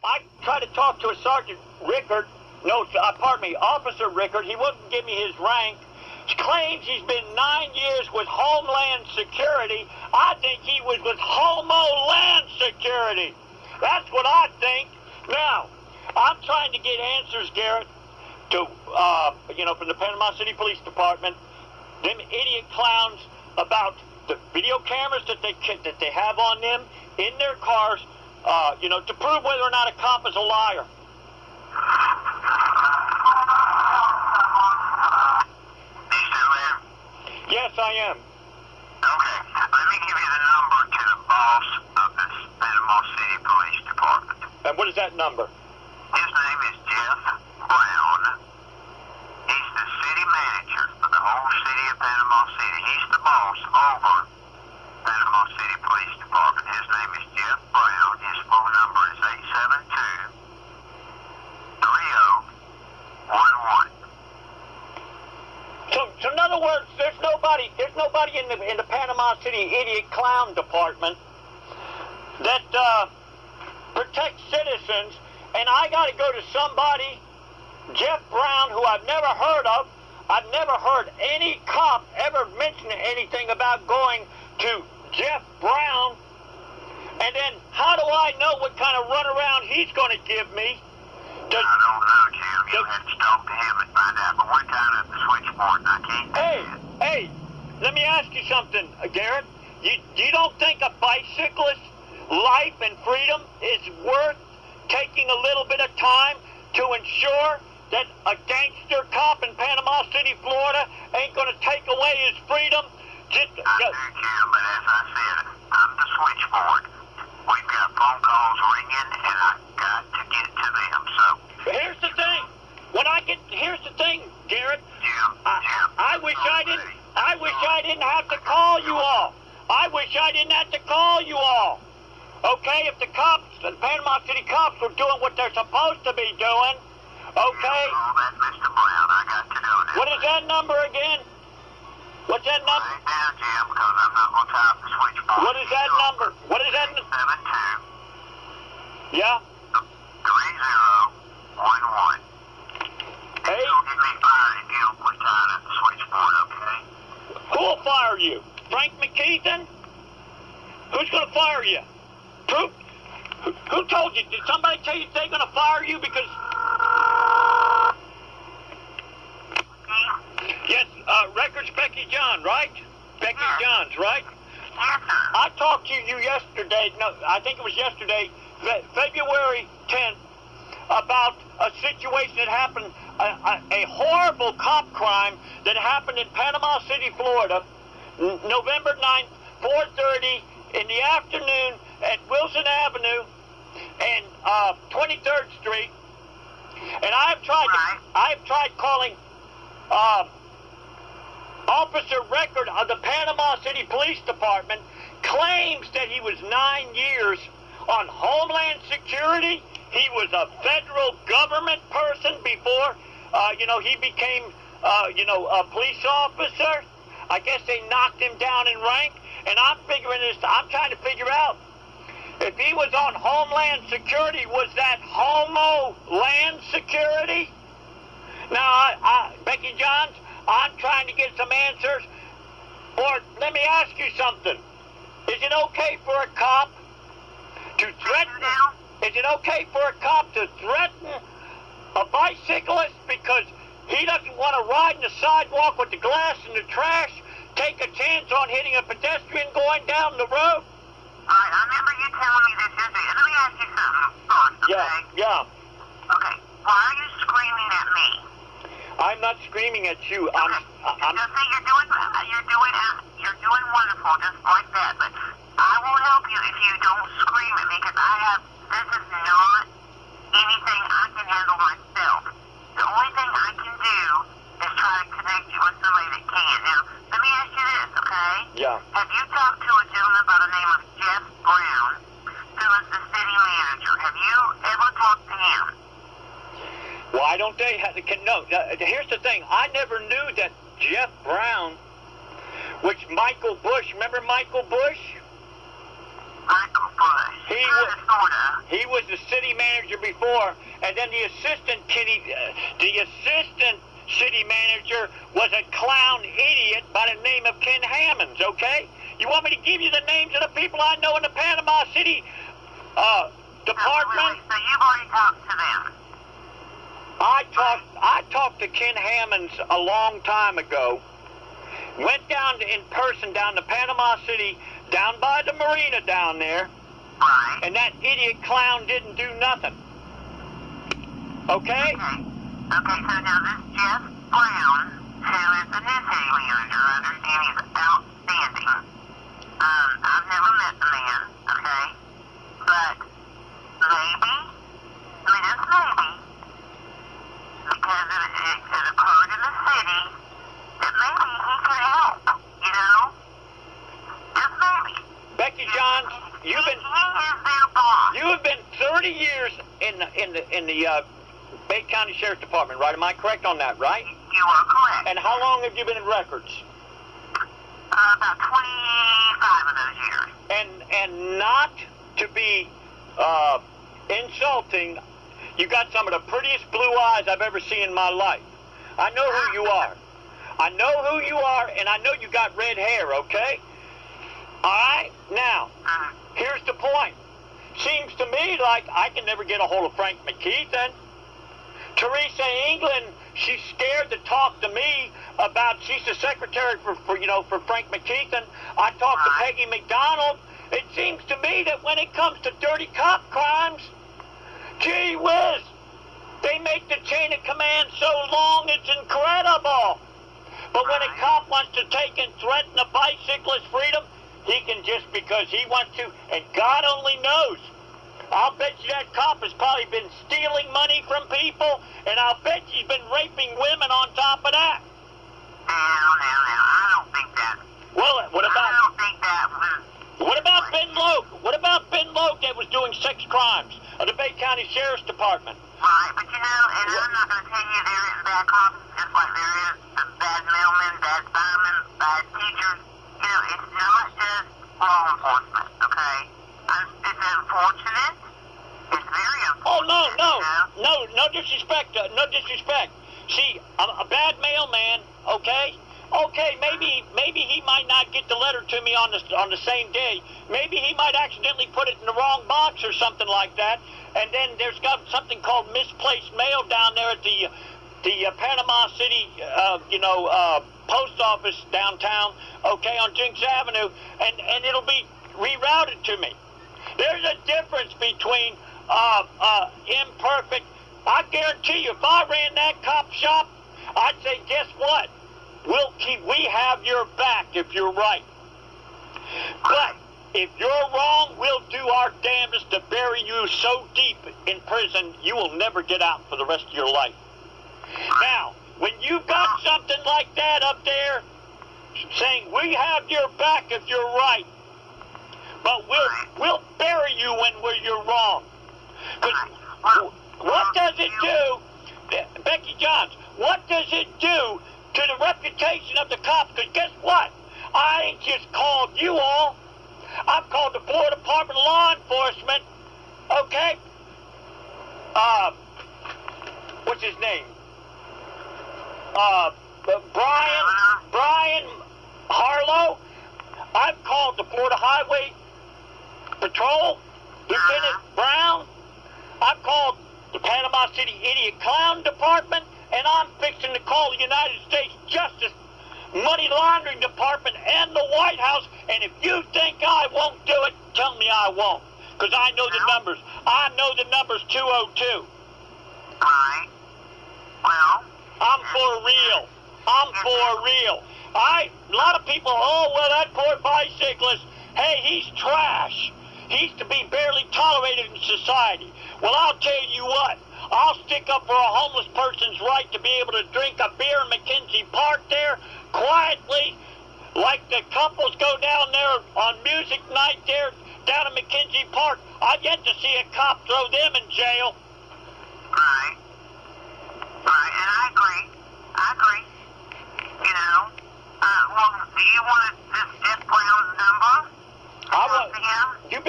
I tried to talk to a Sergeant Rickard. No, pardon me, Officer Rickard. He wouldn't give me his rank. He claims he's been 9 years with Homeland Security. I think he was with Homeland Security. That's what I think. Now, I'm trying to get answers, Garrett, to, from the Panama City Police Department, them idiot clowns, about the video cameras that they have on them in their cars, to prove whether or not a cop is a liar. Yes, I am. Okay, let me give you the number to the boss of the Panama City Police Department. And what is that number? His name is Jeff Brown. He's the city manager for the whole city of Panama City. He's the boss over Panama City Police Department. His name is Jeff Brown. His phone number is 872-3011. So in other words, there's nobody in the Panama City idiot clown department that protects citizens, and I got to go to somebody, Jeff Brown, who I've never heard of. I've never heard any cop ever mention anything about going to Jeff Brown. And then how do I know what kind of runaround he's going to give me? I don't know, Jim. You'll have to talk to him and find out. But we're kind of at the switchboard, and I can't do that. Hey, let me ask you something, Garrett. You don't think a bicyclist's life and freedom is worth taking a little bit of time to ensure that a gangster cop in Panama City, Florida, ain't going to take away his freedom? I do, Jim, but as I said, I'm the switchboard. We've got phone calls ringing, and I've got to get to them, so... Here's the thing. Here's the thing, Garrett. Jim, I wish I didn't have to call you all. I wish I didn't have to call you all. Okay, if the cops, the Panama City cops, were doing what they're supposed to be doing, okay? All that, Mr. Brown, I got to do it. What is that number again? What's that number? Write it down, Jim, because I'm not going to tie up the switchboard. What is that number? What is that? 872. Yeah? 3011. Hey? You'll get me fired if you don't quit tying up the switchboard, okay? Who'll fire you? Frank McKeithen? Who's going to fire you? Who told you? Did somebody tell you they're going to fire you because... Yes, Records Becky John, right? Becky Johns, right? I talked to you yesterday, no, I think it was yesterday, February 10th, about a situation that happened, a horrible cop crime that happened in Panama City, Florida, November 9th, 4:30 in the afternoon at Wilson Avenue and 23rd Street. And I've tried calling Officer Rickard of the Panama City Police Department, claims that he was 9 years on Homeland Security. He was a federal government person before, he became, a police officer. I guess they knocked him down in rank. And I'm trying to figure out if he was on Homeland Security, was that Homo-Land Security? Now, Becky Johns, I'm trying to get some answers. Or let me ask you something. Is it okay for a cop to threaten? Is it okay for a cop to threaten a bicyclist because he doesn't want to ride in the sidewalk with the glass and the trash, take a chance on hitting a pedestrian going down the road? All right, I remember you telling me this yesterday. Let me ask you something first, okay? Yeah. Okay, why are you screaming at me? I'm not screaming at you. Okay. You're doing wonderful, just like that. But I will help you if you don't scream at me, because this is not anything I can handle myself. The only thing I can do is try to connect you with somebody that can. Now, let me ask you this, okay? Yeah. Have you talked to a gentleman by the name of Jeff Brown, who is the city manager? Have you ever talked to him? Why don't they no, here's the thing. I never knew that Jeff Brown, which Michael Bush, remember Michael Bush? Michael Bush. He was the city manager before, and then the assistant city manager was a clown idiot by the name of Ken Hammonds, okay? You want me to give you the names of the people I know in the Panama City department? So you've already talked to them? I talked to Ken Hammonds a long time ago. Went down in person down to Panama City, down by the marina down there. Right. And that idiot clown didn't do nothing. Okay? Okay, so now this Jeff Brown, who is the new city manager, I understand he's outstanding. I've never met the man, okay? But maybe, just maybe, because it could occurred in the city, that maybe he could help, you know? Just maybe. Becky Johns, He is their boss. you have been 30 years in the Bay County Sheriff's Department, right? Am I correct on that, right? You are correct. And how long have you been in records? About 25 of those years. And not to be insulting, you got some of the prettiest blue eyes I've ever seen in my life. I know who you are. I know who you are, and I know you got red hair, okay? All right? Now, here's the point. Seems to me like I can never get a hold of Frank McKeithen. Teresa England, she's scared to talk to me about, she's the secretary for Frank McKeithen. I talked to Peggy McDonald. It seems to me that when it comes to dirty cop crimes, gee whiz, they make the chain of command so long it's incredible. But when a cop wants to take and threaten a bicyclist freedom, he can just because he wants to, and God only knows. I'll bet you that cop has probably been stealing money from people, and I'll bet he's been raping women on top of that. Now, I don't think that. Well, what I don't think that was... What about Ben Loke? What about Ben Loke that was doing sex crimes of the Bay County Sheriff's Department? Right, but you know, and I'm not going to tell you there is bad cops, just like there is bad mailmen, bad firemen, bad teachers. You know, it's not just law enforcement, okay? It's unfortunate. It's very unfortunate. No disrespect. No disrespect. See, a bad mailman, okay? Okay, maybe he might not get the letter to me on the same day. Maybe he might accidentally put it in the wrong box or something like that. And then there's got something called misplaced mail down there at the Panama City, post office downtown, okay, on Jinx Avenue, and it'll be rerouted to me. There's a difference between imperfect. I guarantee you, if I ran that cop shop, I'd say, guess what? We have your back if you're right. But if you're wrong, we'll do our damnedest to bury you so deep in prison you will never get out for the rest of your life. Now, when you've got something like that up there saying we have your back if you're right, but we'll bury you when you're wrong. Because what does it do, Becky Johns, what does it do to the reputation of the cops? Because guess what? I ain't just called you all. I've called the Florida Department of Law Enforcement, okay? What's his name? Brian Harlow. I've called the Florida Highway Patrol, Lieutenant Brown. I've called the Panama City Idiot Clown Department, and I'm fixing to call the United States Justice Money Laundering Department and the White House, and if you think I won't do it, tell me I won't, because I know the numbers. I know the number's 202. Right. Well, I'm for real. I'm for real. A lot of people, oh, well, that poor bicyclist, hey, he's trash. He's to be barely tolerated in society. Well, I'll tell you what. I'll stick up for a homeless person's right to be able to drink a beer in McKenzie Park there quietly, like the couples go down there on music night there down in McKenzie Park. I've yet to see a cop throw them in jail. Right, and I agree. You know, well, do you want this Jeff Brown's number? You've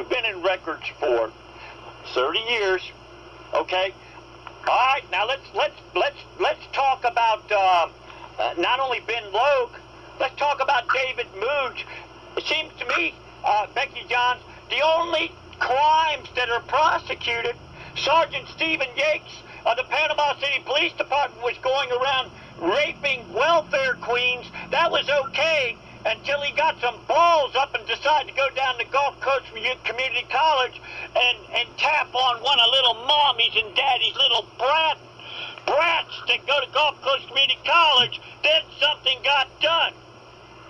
been in records for 30 years. Okay. All right. Now let's talk about not only Ben Logue. Let's talk about David Mooj. It seems to me, Becky Johns, the only crimes that are prosecuted, Sergeant Stephen Yates of the Panama City Police Department was going around raping welfare queens. That was okay until he got some balls up and decided to go down to Gulf Coast Community College and tap on one of little mommies and daddy's little brats that go to Gulf Coast Community College. Then something got done.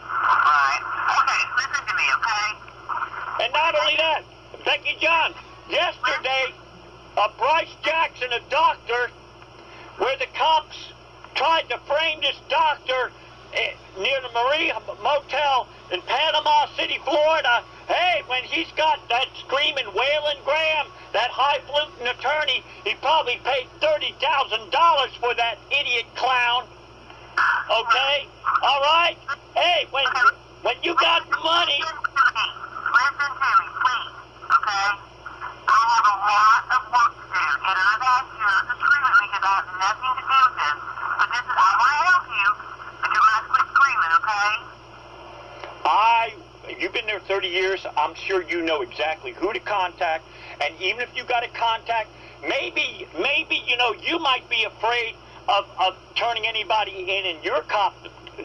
Right. Okay, listen to me, okay? And not only that, Becky Johns, yesterday, Bryce Jackson, a doctor, where the cops tried to frame this doctor near the Maria Motel in Panama City, Florida. Hey, when he's got that screaming Waylon Graham, that highfalutin attorney, he probably paid $30,000 for that idiot clown. Okay? All right? Hey, when you got money... Listen to me, please, okay? I have a lot of work to do, and I've asked you to scream at me because I have nothing to do with this. But this is, I want to help you, but you're going to quit screaming, okay? You've been there 30 years. I'm sure you know exactly who to contact. And even if you got to contact, maybe, you might be afraid of turning anybody in your cop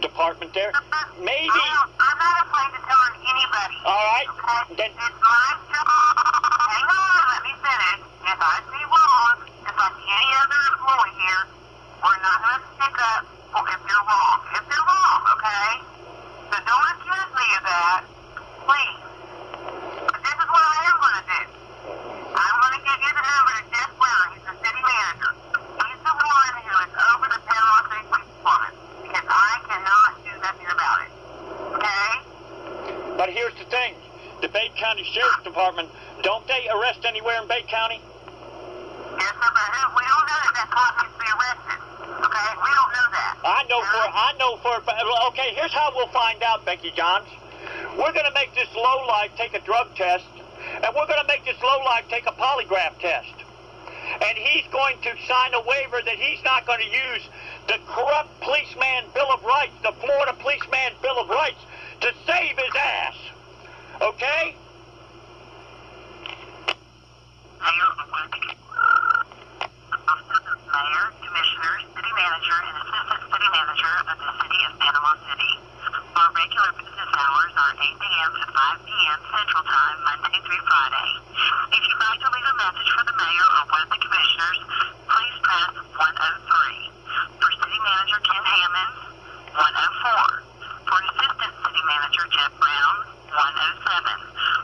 department there. Maybe. I'm not afraid to turn anybody. All right. Okay? Then, it's my job. Hang on, let me finish. If I see wrong, just like any other employee here, we're not going to stick up if you're wrong. If you're wrong, okay? So don't accuse me of that, please. But this is what I am going to do. I'm going to give you the number to Jeff Brown. He's the city manager. He's the one who is over the Panama City Police Department because I cannot do nothing about it. Okay? but here's the thing. The Bay County Sheriff's Department, don't they arrest anywhere in Bay County? Yes, sir, but we don't know that cop needs to be arrested. Okay? We don't know that. Okay, here's how we'll find out, Becky Johns. We're going to make this lowlife take a drug test, and we're going to make this lowlife take a polygraph test. And he's going to sign a waiver that he's not going to use the corrupt policeman Bill of Rights, the Florida policeman Bill of Rights, to save his ass. Okay? Mayor, Commissioner, City Manager, and Assistant City Manager of the City of Panama City. Our regular business hours are 8 a.m. to 5 p.m. Central Time, Monday through Friday. If you'd like to leave a message for the Mayor or one of the Commissioners, please press 103. For City Manager Ken Hammond, 104. For Assistant City Manager Jeff Brown, 107.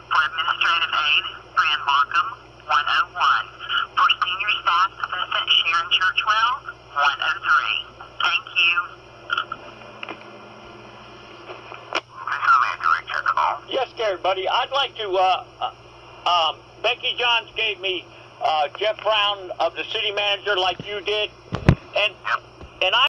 For Administrative Aide Fran Markham, 101. For Senior Staff Assistant Sharon Churchwell, 103. Thank you. Yes, Gary, buddy. I'd like to, Becky Johns gave me Jeff Brown of the city manager like you did, and I